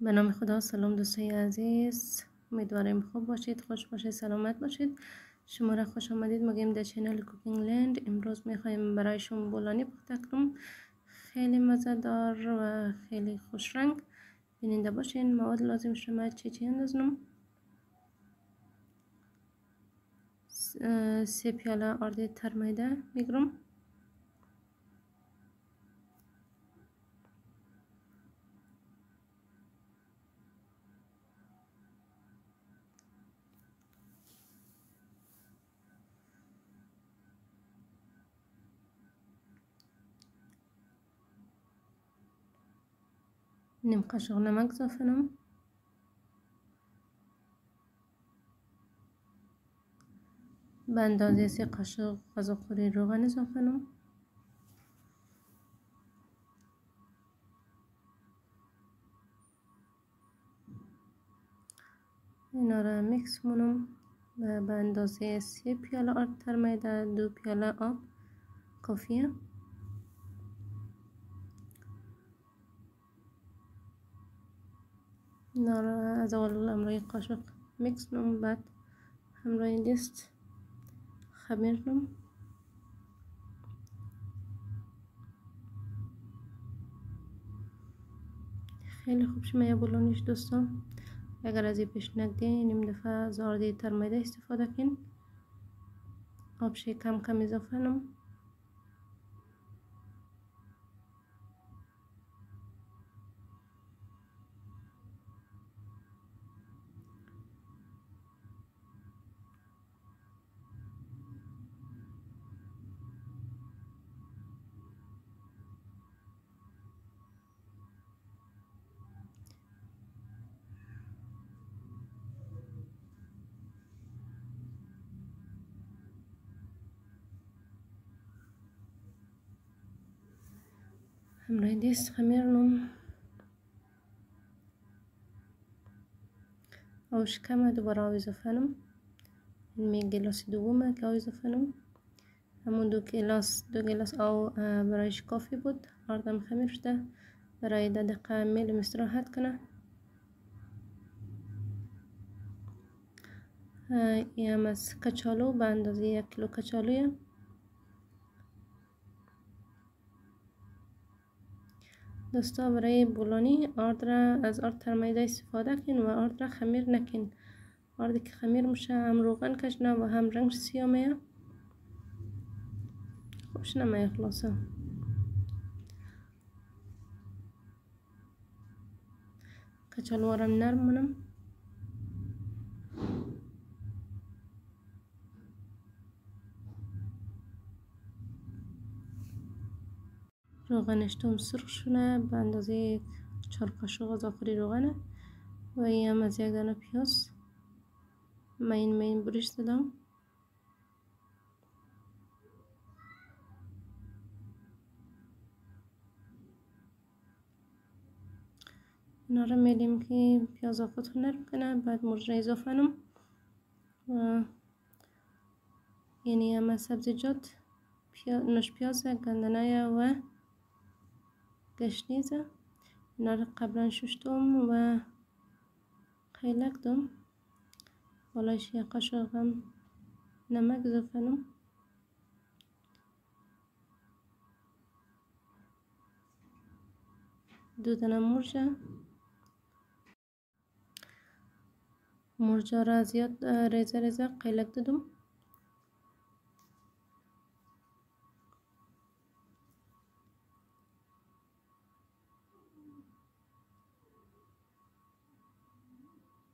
به نام خدا. سلام دوستای عزیز، امیدوارم خوب باشید، خوش باشید، سلامت باشید. شما را خوش آمدید میگیم در چینل کوکینگ لند. امروز میخوایم برای شما بولانی پخته کنم، خیلی مزه‌دار و خیلی خوش رنگ. بیننده باشین. مواد لازم شما چی اندازم: 3 پیاله آرد تر میده میگیرم، نیم قاشق نمک اضافه کنم، به اندازه 3 قاشق غذاخوری روغن اضافه کنم، اینا را میکس کنم و به اندازه 3 پیاله آرد تر میده 2 پیاله آب کافیه. اینا را از اول همراه قاشق میکس کنم، بعد همراه دست خمیر کنم. خیلی خوب شما بولانیش دوستان. اگر از این پیش نگدین نیم دفعه زارده تر میده استفاده کن. آبش کم کم اضافه کنم. همراه دست خمیر کنم. آبش کمه دوباره آب اضافه کنم. این گلاس دومه که آب اضافه کنم. همون دو گلاس آب برایش کافی بود. آردم خمیر شده. برای 10 دقیقه میلیم استراحت کنه. این هم از کچالو به اندازه 1 کیلو کچالویه. دوستا برای بولانی آرد را از آرد ترمیده استفاده کن و آرد را خمیر نکن. آردی که خمیر میشه هم روغن کشنه و هم رنگ سیاه میه، خوبش نمیه خلاصه. کچالو را نرم منم. روغنش توم سرخ شونه به اندازه 4 قاشق غذاخوری روغنه و این هم از 1 دانه پیاز مین بریش دادم. اینا را میلیم که پیاز خود نرم کنه. بعد مرچ اضافه کنم و یعنی هم سبزیجات نوش پیاز گندنه و گشنیزه. اینا را قبلا ششتم و قیلک دم. بالایش 1 قاشق هم نمک اضافه کنم. دو دانه مرچ را زیاد ریزه قیلک دادم.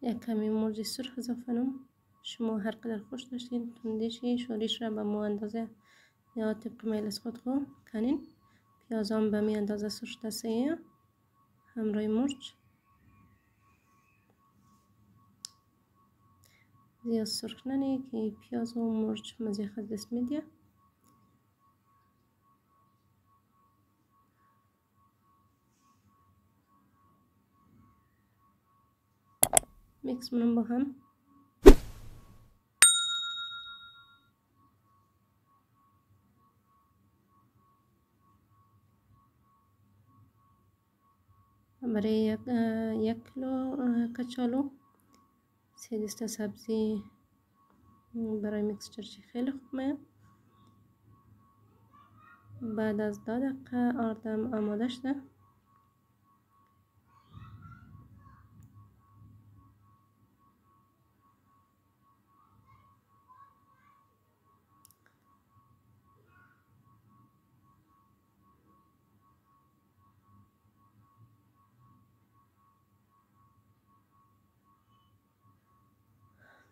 یک کمی مرچ سرخ اضافه کنم. شما هر قدر خوش داشتین تندشی شوریش را به مو اندازه یا طبق میل از خود کنین. پیازام به می اندازه سرخ سیه همراه مرچ. زیاد سرخ ننی که پیاز و مرچ مزه خود دست میده. میکس منم با هم. برای یک کیلو کچالو 3 دسته سبزی برای میکسچرچی خیلی خوب میاد. بعد از 10 دقیقه آردم آماده شده.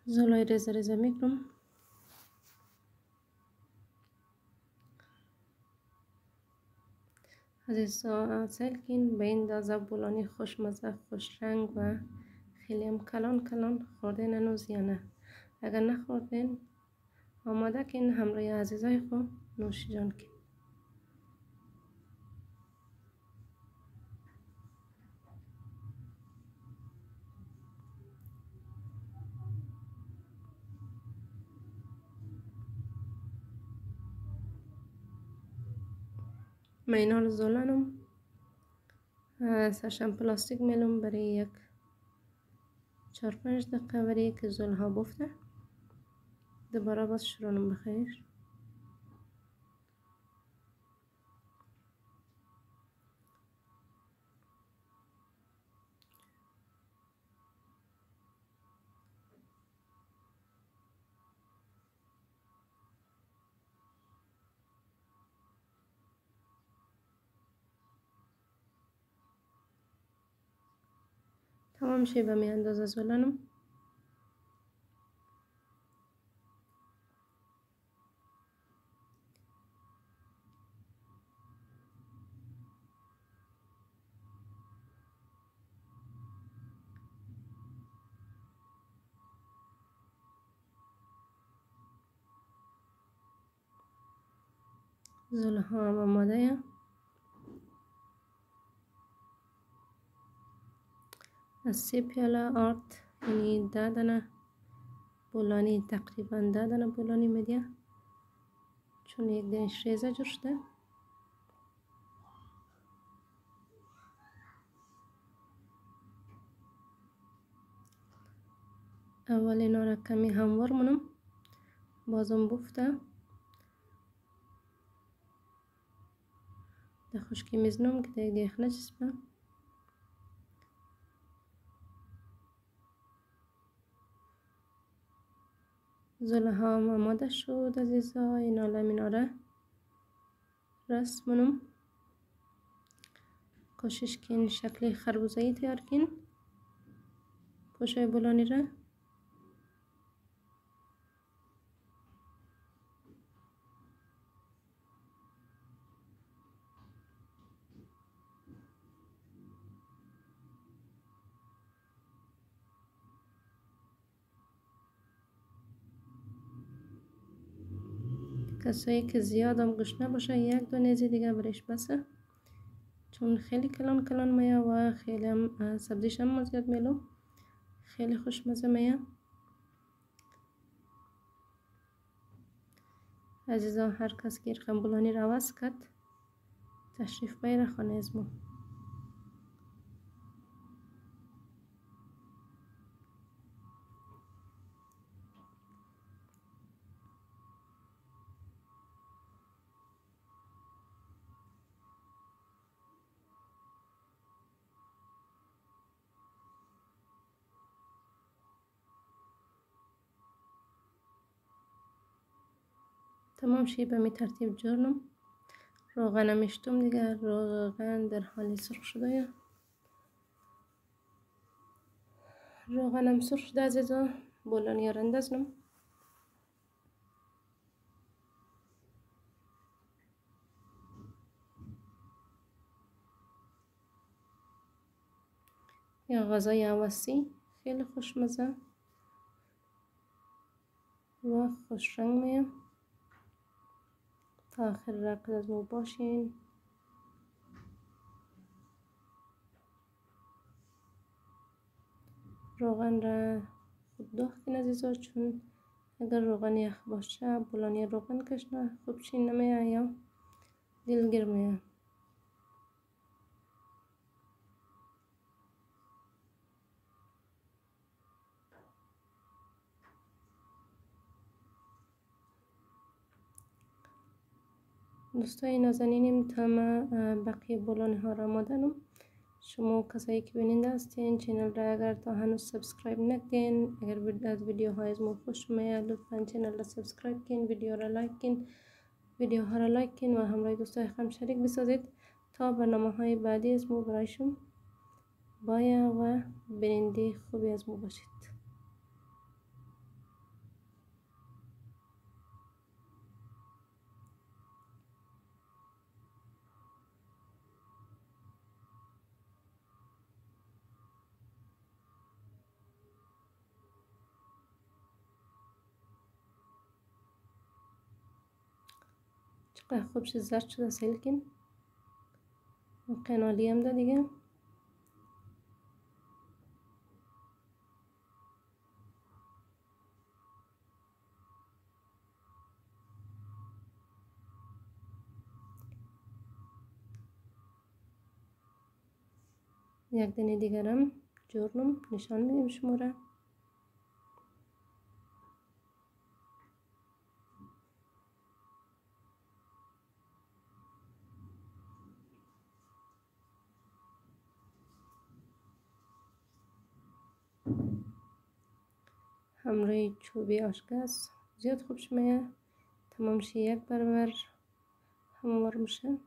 زلای ریزه ریزه میکنم. عزیزان سلکین به این اندازه بولانی خوشمزه، خوش رنگ و خیلی هم کلان کلان خوردین هنوز یا نه؟ اگر نخوردین آماده کن همراه عزیزای خود نوش جان کن. من اینا رو زلانم سرشم پلاستیک میلم برای یک 4-5 دقیقه برای که زلها بفته. دوباره باز شروعم بخیر. تمام شه به می اندازه زلانم. زلها هم آماده. از 3 پیاله آرد یعنی 10 دانه بولانی، تقریبا 10 دانه بولانی میدیه چون یک دانش ریزه جور شده. اول اینا را کمی هموار منم بازم بفته ده خشکی میزنم که دیگه دیخ نچسبه. زله ها هم آماده شد عزیزا. اینا لمیناره رست منم. کوشش کن شکل خربوزه‌ای تیار کن پوشای بولانی را. کسایی که زیاد هم گشنه باشه یک دو نیزه دیگه برش بسه چون خیلی کلان کلان میه و خیلی هم سبزیش هم زیاد میلو خیلی خوشمزه میه. عزیزان هر کس که رقم بولانی را عوض کرد تشریف بیاره خانه ازمو. تمام شی به می ترتیب جورنم. روغنم اشتم دیگه. روغن در حال سرخ شده. روغنم سرخ شده عزیزا. بولانی را اندازم. یا غذای عوضی خیلی خوشمزه و خوش رنگ میه. تا آخر رقص از ما باشین. روغن را خوب دوخت کن عزیزا چون اگر روغن یخ باشه بولانی روغن کشنه خوب چین نمیه یا دلگیر میه. دوستای نازنینم تمام بقیه بولانی ها را آمادنم. شما کسایی که بیننده هستین چینل را اگر تا هنوز سابسکرایب نکردین، اگر از ویدیوهای از ما خوش میاد لطفا چینل را سابسکرایب کن، ویدیوها را لایک کن و همراه دوستای خم شریک بسازید تا برنامه های بعدی از ما برایشون باید و بیننده خوبی از ما باشید. چقدر خوب شد زرد شده سیلکین و قنالی هم ده دیگه. یک دنه دیگرم جورنم نشان میدیم شما را. همراه چوبی آشپز زیاد خوب میاد، تمام شه یک برابر هموار میشه.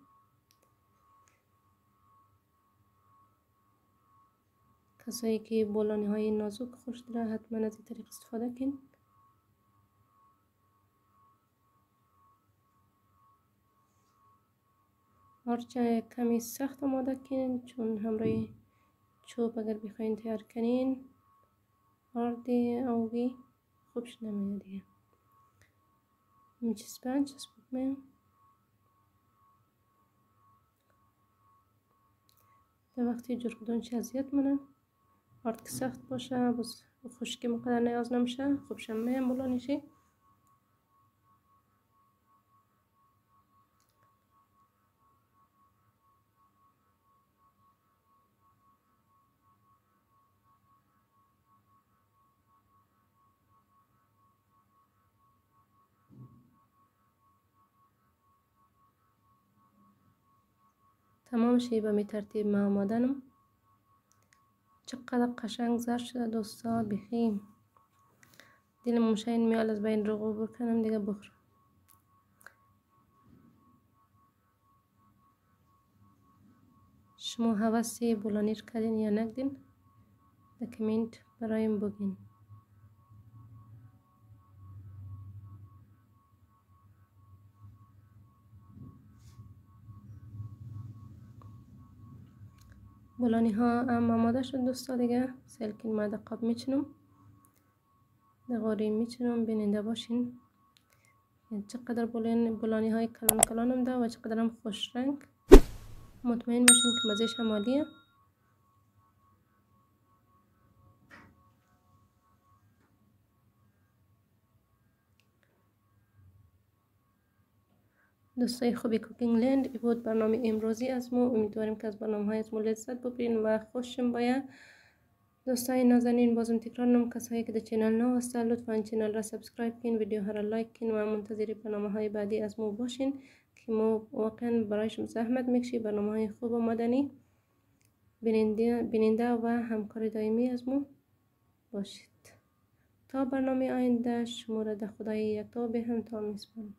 کسایی که بولانی های نازک خوش داره حتما از این طریق استفاده کن. هرچه کمی سخت آماده کن چون همراه چوب اگر بخواین تیار کنین آرد آوی خوبش نمیاد دیگه. میچسبن چسبوک میام. در وقتی جور کدونش اذیت منه آرد که سخت باشه بس خشکی مقدر نیاز نمیشه خوبشم میام بولانیشی. تمام شی به می ترتیب ما آمادنم. چقدر قشنگ زرد شده دوستا، بخیم دلم مشاین میال از بین رو بکنم دیگه بخورم. شما هوسی بولانیر کردین یا نکردین در کامنت برایم بگین. بولانی ها هم آماده شد دوستا دیگه. سلکین ما در قاب میچینم، در غوری میچینم بیننده باشین چقدر بولانی های کلان کلانم ده و چقدر هم خوش رنگ. مطمئن باشین که مزهش هم عالیه. دوستای خوبی کوکینگ لند، ای بود برنامه امروزی از ما. امیدواریم که از برنامه های از ما لذت ببرین و خوشم باید. دوستای نازنین بازم تکرار نم کسایی که در چینل نو هستن لطفا چینل را سابسکرایب کن، ویدیو ها را لایک کن و منتظر برنامه های بعدی از ما باشین که ما واقعا برایشم زحمت میکشی برنامه های خوب و مدنی بیننده و همکار دائمی از ما باشید. تا برنامه آینده شما را در خدای یکتا به هم تا میسپارم.